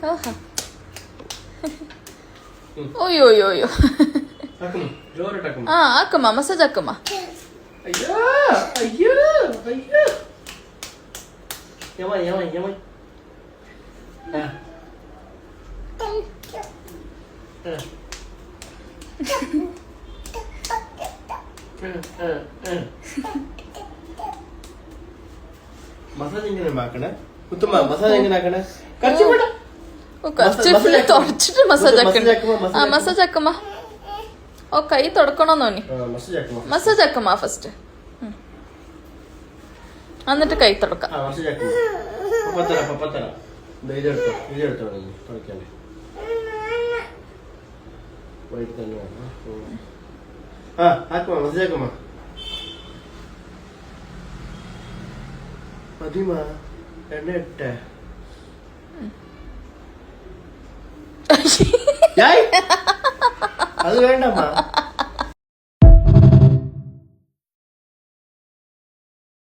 ഓഹോ ഓയ്യോയ്യോയ്യോ ആ ആക്കുമ്മ massage ആക്കുമ്മ massage എങ്ങനെ ആക്കണേ കുത്തുമ്മ മസാജ് എങ്ങനെ ആക്കണേ കർച്ചിഫില് തുടച്ചിട്ട് മസാജ് ആക്കണ്ട ആ മസാജ് ആക്കുമ്മ ഓ കൈ തുടക്കണോന്ന് തോന്നി മസാജ് ആക്കുമ്മ ഫസ്റ്റ് എന്നിട്ട് കൈ തുടക്കാം മതിമാ എണ്ണ ഇട്ടേ അത് വേണ്ടമ്മ